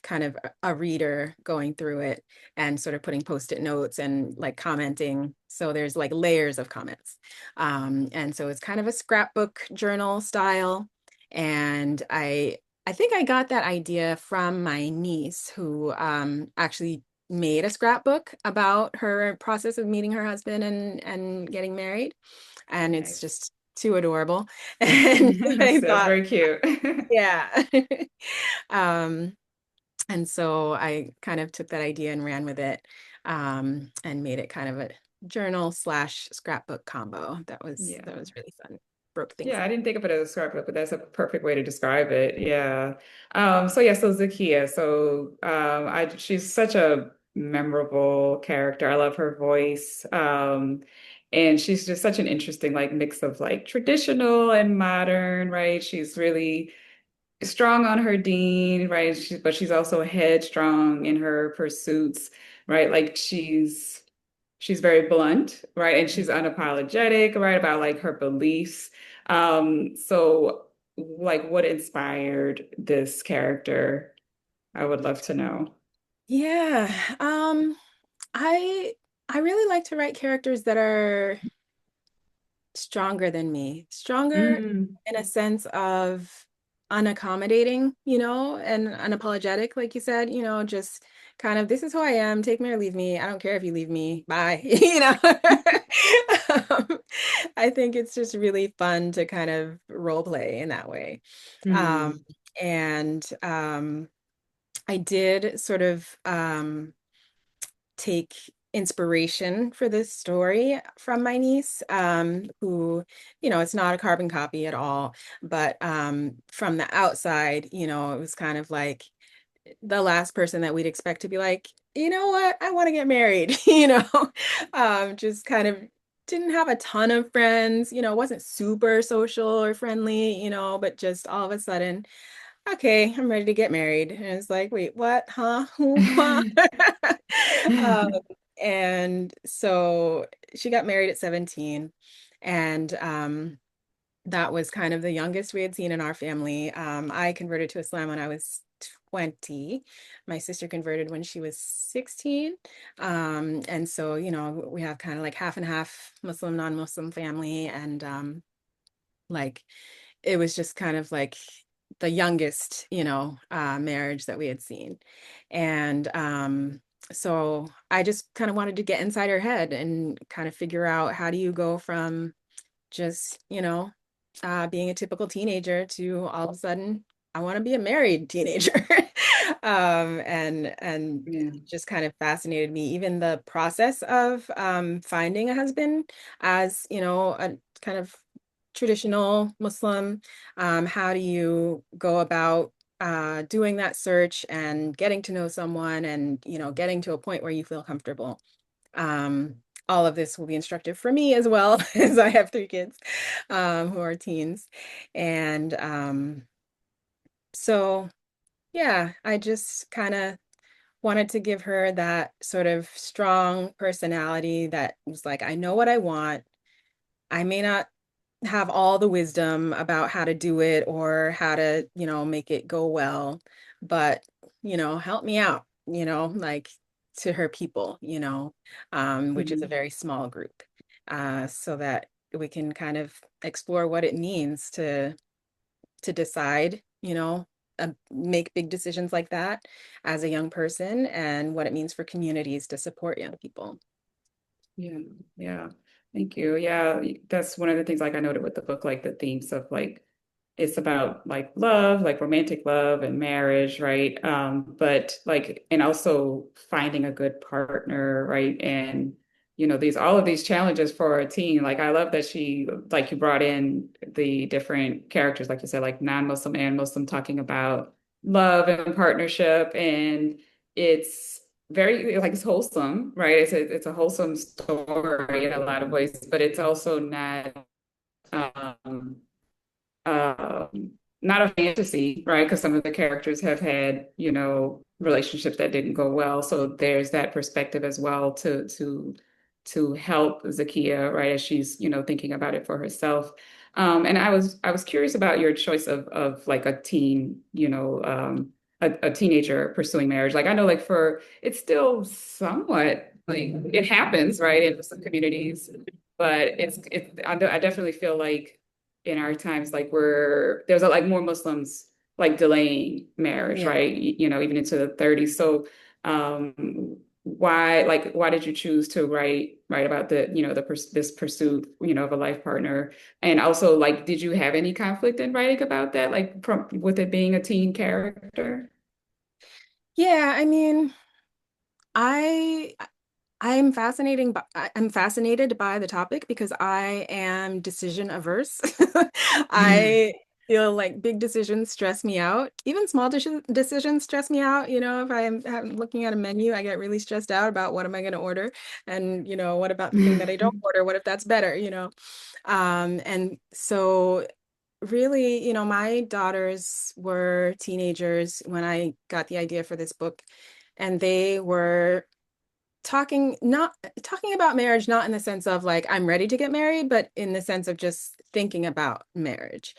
kind of a reader going through it and sort of putting post-it notes and like commenting, so there's like layers of comments, and so it's kind of a scrapbook journal style. And I think I got that idea from my niece who actually made a scrapbook about her process of meeting her husband and getting married. And it's Nice. just too adorable. And I That's thought, very cute. yeah. um, and so I kind of took that idea and ran with it, and made it kind of a journal slash scrapbook combo. That was Yeah. really fun. Broke things Yeah, I up. didn't think of it as a scrapbook, but that's a perfect way to describe it. Yeah. So yeah, so Zakiya. So she's such a memorable character. I love her voice. And she's just such an interesting like mix of like traditional and modern, right? She's really strong on her dean, right? But she's also headstrong in her pursuits, right? Like she's very blunt, right? And she's unapologetic, right, about like her beliefs. So like what inspired this character? I would love to know. Yeah. I I really like to write characters that are stronger than me, stronger Mm, in a sense of unaccommodating, and unapologetic, like you said, just kind of, this is who I am, take me or leave me. I don't care if you leave me. Bye. Um, I think it's just really fun to kind of role play in that way. Um, Hmm. and I did sort of take inspiration for this story from my niece, who, it's not a carbon copy at all, but from the outside, it was kind of like the last person that we'd expect to be like, you know what, I want to get married, just kind of didn't have a ton of friends, wasn't super social or friendly, but just all of a sudden, okay, I'm ready to get married. And it's like, wait, what? Huh? Who? Huh? Um, and so she got married at 17. And that was kind of the youngest we had seen in our family. I converted to Islam when I was 20. My sister converted when she was 16. And so, we have kind of like half and half Muslim, non-Muslim family. And like it was just kind of like the youngest, marriage that we had seen. And so I just kind of wanted to get inside her head and kind of figure out, how do you go from just, being a typical teenager to all of a sudden, I want to be a married teenager. And Yeah. just kind of fascinated me, even the process of finding a husband as, a kind of traditional Muslim. How do you go about doing that search and getting to know someone and, getting to a point where you feel comfortable? Um, all of this will be instructive for me as well, as I have three kids who are teens. And so, yeah, I just kind of wanted to give her that sort of strong personality that was like, I know what I want. I may not have all the wisdom about how to do it or how to, make it go well, but, help me out, like to her people, which is a Mhm. very small group, so that we can kind of explore what it means to decide, make big decisions like that as a young person and what it means for communities to support young people. Yeah, yeah. Thank you. Yeah, that's one of the things like I noted with the book, like the themes of like it's about like love, like romantic love and marriage, right? But like and also finding a good partner, right? And these all of these challenges for a teen. Like I love that she like you brought in the different characters, like you said, like non-Muslim and Muslim talking about love and partnership and it's very like it's wholesome, right? It's a wholesome story in a lot of ways, but it's also um, um, not a fantasy, right? Because some of the characters have had, relationships that didn't go well. So there's that perspective as well to help Zakia, right, as she's, thinking about it for herself. And I was curious about your choice of like a teen, a teenager pursuing marriage. Like I know like for it's still somewhat like it happens, right, in some communities, but I definitely feel like in our times, like there's like more Muslims like delaying marriage, Yeah. right? Even into the 30s. So, why did you choose to write about this pursuit, of a life partner? And also, like, did you have any conflict in writing about that, like with it being a teen character? Yeah, I mean, I I'm fascinated by the topic because I am decision averse. I feel like big decisions stress me out. Even small decisions stress me out. If I'm looking at a menu, I get really stressed out about what am I going to order, and what about the thing that I don't order? What if that's better? And so really, my daughters were teenagers when I got the idea for this book, and they were not talking about marriage, not in the sense of like I'm ready to get married, but in the sense of just thinking about marriage.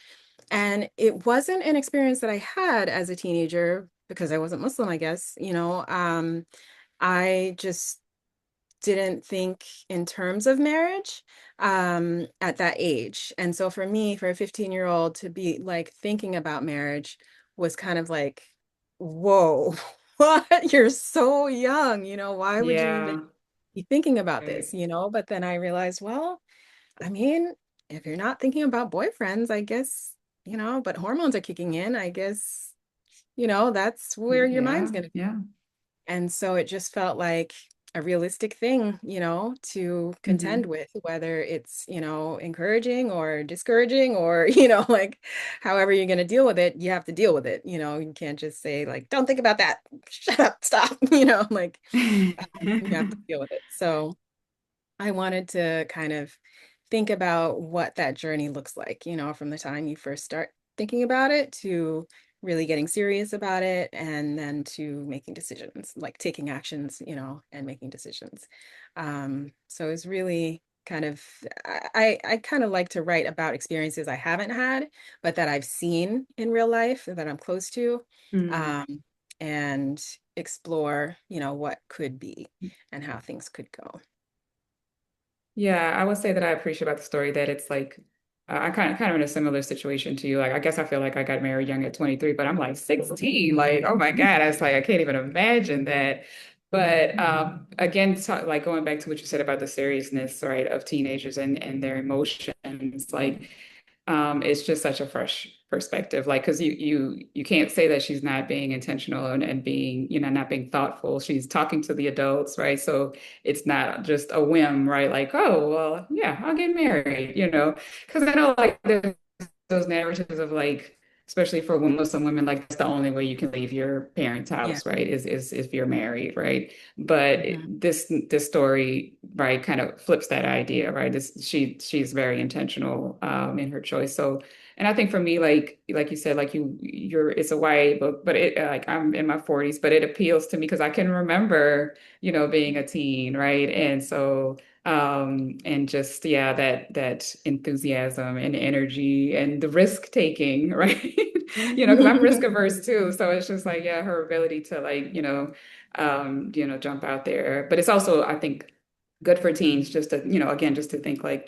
And it wasn't an experience that I had as a teenager because I wasn't Muslim, I guess. I just didn't think in terms of marriage at that age. And so for me, for a 15-year-old to be like thinking about marriage was kind of like, whoa, what? You're so young, why would you even Yeah. be thinking about this, Right. But then I realized, well, I mean, if you're not thinking about boyfriends, I guess, but hormones are kicking in, I guess, that's where your mind's Yeah, going to. yeah. And so it just felt like a realistic thing, to contend Hmm. with, whether it's, encouraging or discouraging or, like however you're going to deal with it, you have to deal with it. You can't just say, like, don't think about that. Shut up, stop, like you have to deal with it. So I wanted to kind of think about what that journey looks like, from the time you first start thinking about it to really getting serious about it and then to making decisions, like taking actions, and making decisions. So it's really kind of I kind of like to write about experiences I haven't had, but that I've seen in real life that I'm close to, Mm. um, and explore, what could be and how things could go. Yeah, I would say that I appreciate about the story that it's like I kind of in a similar situation to you. Like I guess I feel like I got married young at 23, but I'm like 16. Like, oh my God, I was like I can't even imagine that. But again, like going back to what you said about the seriousness, right, of teenagers and their emotions, like it's just such a fresh perspective. Like, because you can't say that she's not being intentional and being, not being thoughtful. She's talking to the adults, right? So it's not just a whim, right? Like, oh, well, yeah, I'll get married, because I know like there's those narratives of like, especially for Muslim women, like that's the only way you can leave your parents' Yeah. house, right? Is if you're married, right? But Mhm. this story, right, kind of flips that idea, right? She's very intentional in her choice. So, and I think for me, like you said, like you're it's a YA book, but it like I'm in my 40s, but it appeals to me because I can remember, being a teen, right? And so and just yeah, that enthusiasm and energy and the risk taking, right? Because I'm risk averse too. So it's just like, yeah, her ability to like, jump out there. But it's also, I think, good for teens just to, again, just to think like,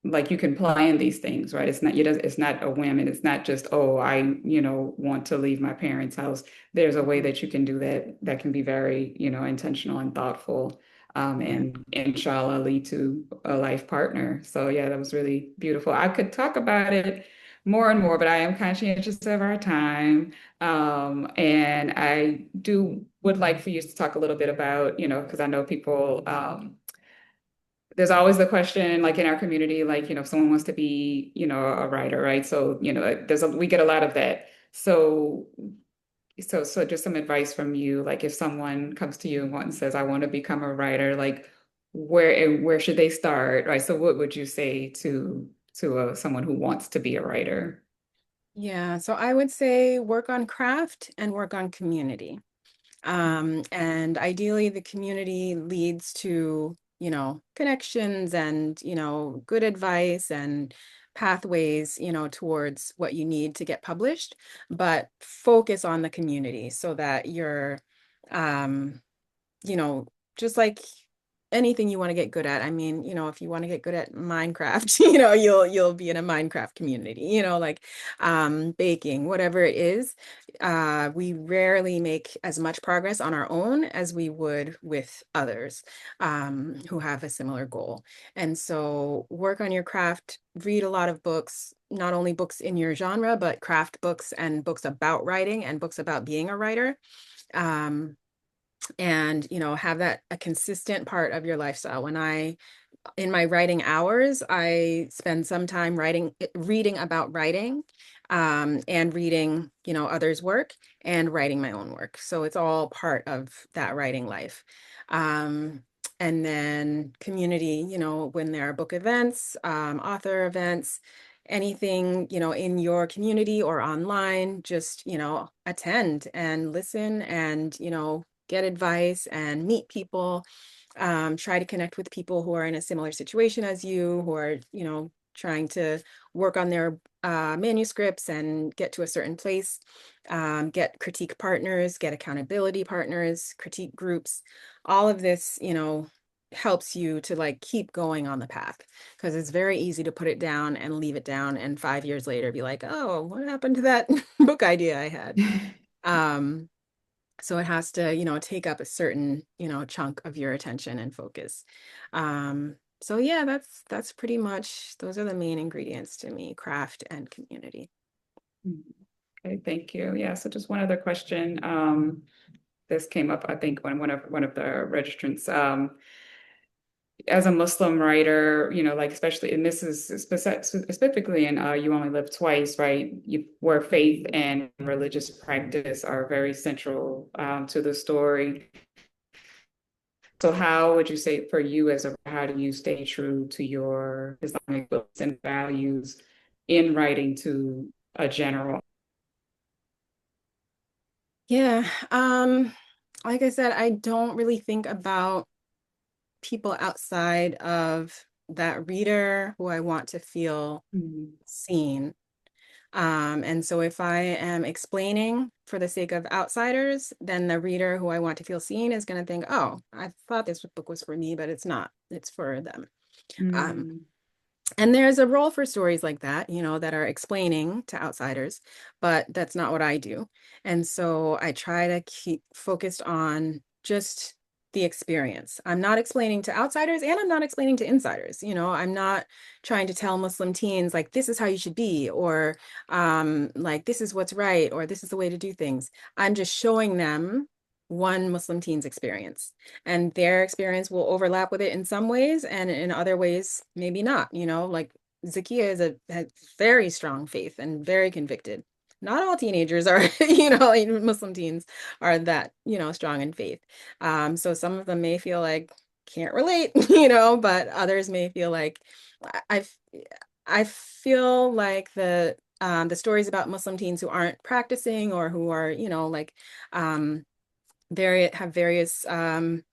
like you can plan these things, right? It's not a whim and it's not just, oh, I, want to leave my parents' house. There's a way Mhm. that you can do that that can be very, intentional and thoughtful, Yeah. and inshallah lead to a life partner. So yeah, that was really beautiful. I could talk about it more and more, but I am conscientious of our time. And I do would like for you to talk a little bit about, because I know people, there's always the question, like in our community, like, if someone wants to be, a writer, right? So, we get a lot of that. So just some advice from you, like if someone comes to you and says, I want to become a writer, like where should they start, right? So what would you say to someone who wants to be a writer? Yeah. So I would say work on craft and work on community. And ideally, the community leads to, connections and, good advice and pathways, towards what you need to get published, but focus on the community so that you're, um, you know, just like anything you want to get good at. I mean, if you want to get good at Minecraft, you'll be in a Minecraft community, like baking, whatever it is. We rarely make as much progress on our own as we would with others who have a similar goal. And so work on your craft, read a lot of books, not only books in your genre, but craft books and books about writing and books about being a writer. Um, and have that a consistent part of your lifestyle. When I in my writing hours, I spend some time reading about writing, and reading others work and writing my own work, so it's all part of that writing life. um, and then community, when there are book events, author events, anything in your community or online, just attend and listen and get advice and meet people. Try to connect with people who are in a similar situation as you, who are, trying to work on their manuscripts and get to a certain place. Get critique partners, get accountability partners, critique groups. All of this, helps you to like keep going on the path, because it's very easy to put it down and leave it down and 5 years later be like, oh, what happened to that book idea I had? Um, so it has to, take up a certain, chunk of your attention and focus. Um, So yeah, that's pretty much those are the main ingredients to me, craft and community. Mm. Okay, thank you. Yeah, so just one other question. This came up, I think, when one of the registrants. As a Muslim writer, like especially, and this is specifically in You Only Live Twice, right? Where faith and religious practice are very central to the story. So how would you say for you how do you stay true to your Islamic beliefs and values in writing to a general? Yeah, like I said, I don't really think about people outside of that reader who I want to feel Mm, seen. And so if I am explaining for the sake of outsiders, then the reader who I want to feel seen is going to think, oh, I thought this book was for me, but it's not. It's for them. Um, mm, and there's a role for stories like that, that are explaining to outsiders, but that's not what I do. And so I try to keep focused on just the experience. I'm not explaining to outsiders and I'm not explaining to insiders. I'm not trying to tell Muslim teens like this is how you should be or like this is what's right or this is the way to do things. I'm just showing them one Muslim teen's experience and their experience will overlap with it in some ways and in other ways maybe not, like Zakiya has very strong faith and very convicted. Not all teenagers are, like Muslim teens are that, strong in faith. So some of them may feel like can't relate, but others may feel like I I feel like the stories about Muslim teens who aren't practicing or who are, like um have various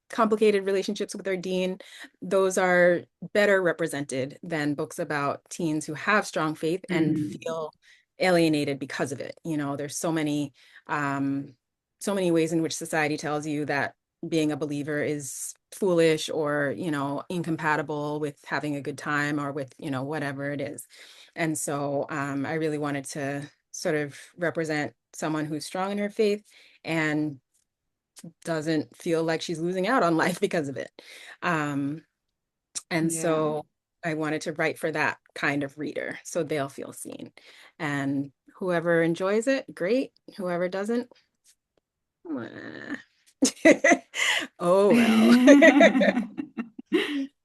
complicated relationships with their dean, those are better represented than books about teens who have strong faith and mm, feel alienated because of it. There's um, so many ways in which society tells you that being a believer is foolish or, incompatible with having a good time or with, whatever it is. And so I really wanted to sort of represent someone who's strong in her faith and doesn't feel like she's losing out on life because of it. Um, and yeah. so I wanted to write for that kind of reader so they'll feel seen. And whoever enjoys it, great. Whoever doesn't, eh. Oh well.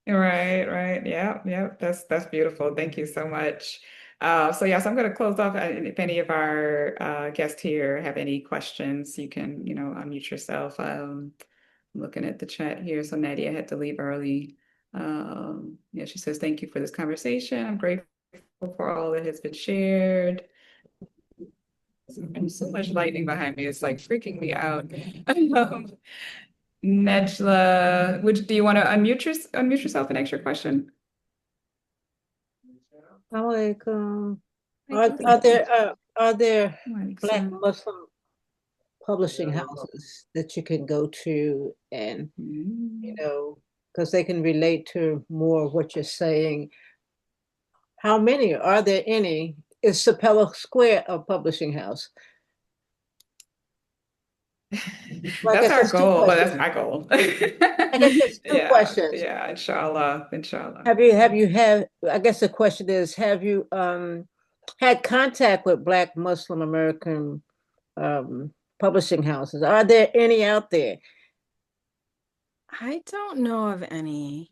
Right, right. Yeah, yeah. That's beautiful. Thank you so much. So yes, I'm going to close off. And if any of our guests here have any questions, you can, unmute yourself. I'm looking at the chat here. So Nadia had to leave early. Yeah, she says, thank you for this conversation. I'm grateful for all that has been shared. There's so much lightning behind me. It's like freaking me out. Nejla, do you want to unmute yourself and ask your question? Alaikum. Like, Are there Like Black so. Muslim publishing houses that you can go to and Mm. because they can relate to more of what you're saying? How many are there? Any is Sapelo Square a publishing house? Well, I That's guess our that's two goal. Well, that's questions. my goal. I guess that's two Yeah, questions. yeah, inshallah, inshallah. Have I guess the question is, have you had contact with Black Muslim American publishing houses? Are there any out there? I don't know of any.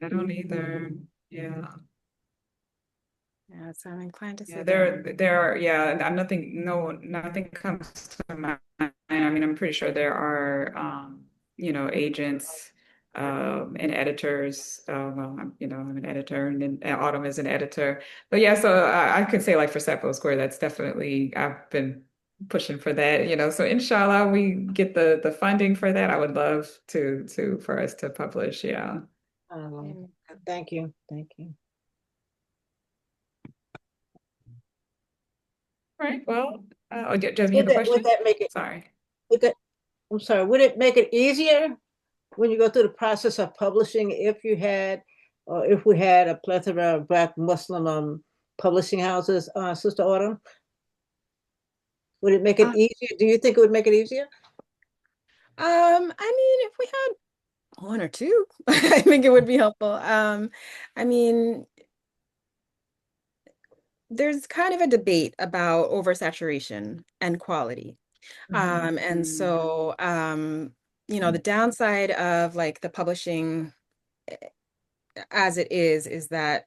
I don't either. Yeah. Yeah, so I'm inclined to say Yeah, there aren't. there are, yeah, I'm nothing, no, nothing comes to mind. I mean, I'm pretty sure there are, agents, and editors. Well, I'm an editor and then Autumn is an editor. But yeah, so I could say like for Sapelo Square, that's definitely, I've been pushing for that, so inshallah we get the funding for that. I would love for us to publish. Yeah. Um, Thank you. Thank you. Right. Well, do you have Would a would question? that make it, Sorry. would that, I'm sorry, would it make it easier when you go through the process of publishing if you had, or if we had a plethora of Black Muslim publishing houses, Sister Autumn? Would it make it easier? Do you think it would make it easier? I mean, if we had one or two. I think it would be helpful. I mean, there's kind of a debate about oversaturation and quality. And Mm. so, the downside of like the publishing as it is that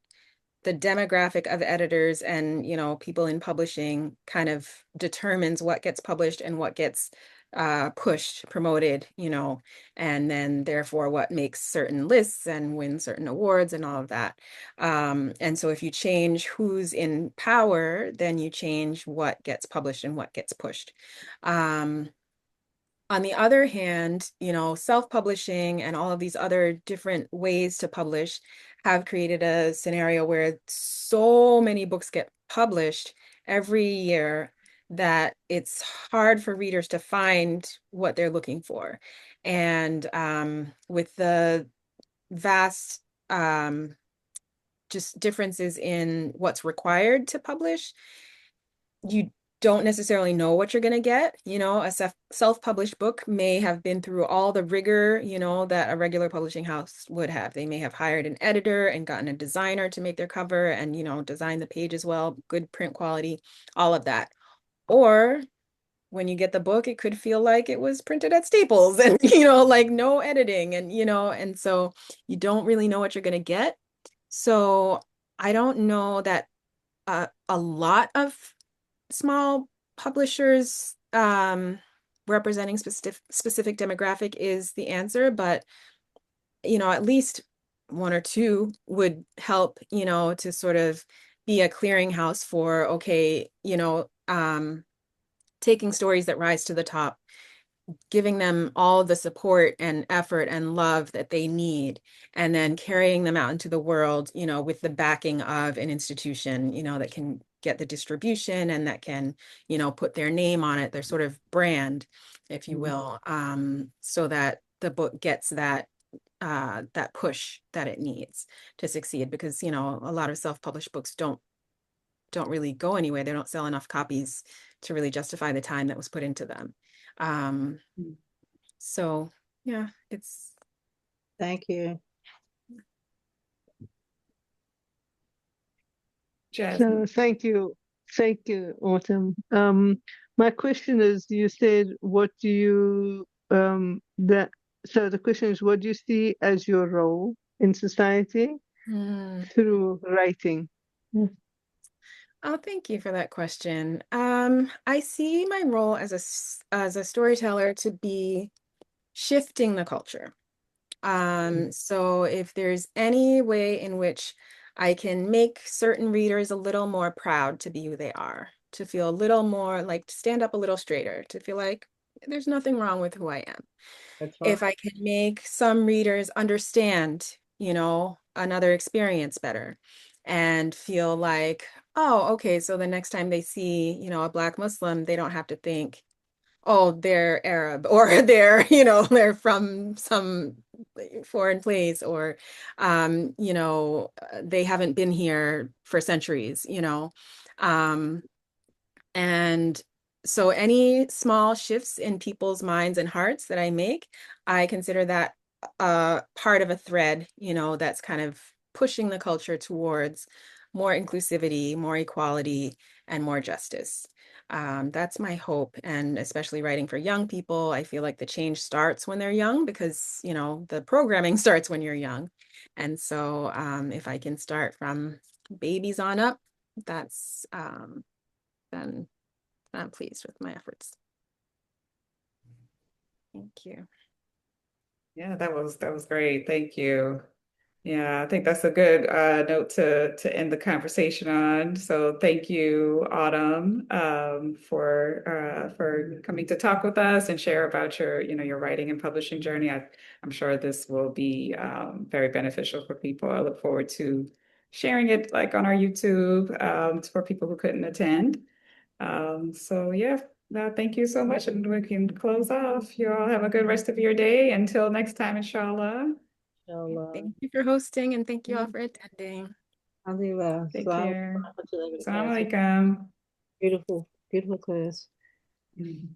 the demographic of editors and, people in publishing kind of determines what gets published and what gets pushed, promoted, and then therefore what makes certain lists and wins certain awards and all of that. And so if you change who's in power, then you change what gets published and what gets pushed. On the other hand, self-publishing and all of these other different ways to publish have created a scenario where so many books get published every year that it's hard for readers to find what they're looking for. And with the vast just differences in what's required to publish, you don't necessarily know what you're going to get. A self-published book may have been through all the rigor, that a regular publishing house would have. They may have hired an editor and gotten a designer to make their cover and, design the page as well, good print quality, all of that. Or when you get the book, it could feel like it was printed at Staples and, like no editing and, and so you don't really know what you're going to get. So I don't know that a lot of small publishers representing specific demographic is the answer, but at least one or two would help, to sort of be a clearinghouse for, okay, taking stories that rise to the top, giving them all the support and effort and love that they need, and then carrying them out into the world, with the backing of an institution, that can get the distribution and that can, put their name on it, their sort of brand, if you will, so that the book gets that push that it needs to succeed. Because, a lot of self-published books don't really go anywhere. They don't sell enough copies to really justify the time that was put into them. Um, so yeah, it's Thank you. So Jasmine. thank you, Autumn. My question is, you said, what do you that so the question is, what do you see as your role in society Hmm. through writing? Mm. Oh, thank you for that question. I see my role as a storyteller to be shifting the culture. So if there's any way in which I can make certain readers a little more proud to be who they are, to feel a little more like to stand up a little straighter, to feel like there's nothing wrong with who I am. That's right. If I can make some readers understand, another experience better and feel like, oh, okay, so the next time they see, a Black Muslim, they don't have to think, oh, they're Arab or they're, they're from some foreign place or, they haven't been here for centuries, Um, and so any small shifts in people's minds and hearts that I make, I consider that part of a thread, that's kind of pushing the culture towards more inclusivity, more equality, and more justice. That's my hope. And especially writing for young people, I feel like the change starts when they're young because, the programming starts when you're young. And so if I can start from babies on up, that's then I'm pleased with my efforts. Thank you. Yeah, that was great. Thank you. Yeah, I think that's a good note to end the conversation on. So thank you, Autumn, for coming to talk with us and share about your writing and publishing journey. I'm sure this will be very beneficial for people. I look forward to sharing it like on our YouTube for people who couldn't attend. So yeah, thank you so much, and we can close off. You all have a good rest of your day. Until next time, inshallah. So, Thank you for hosting and thank you all for attending. alhamdulillah. Take Salam care. alaikum. Assalamu alaikum. Beautiful, beautiful class. Mhm.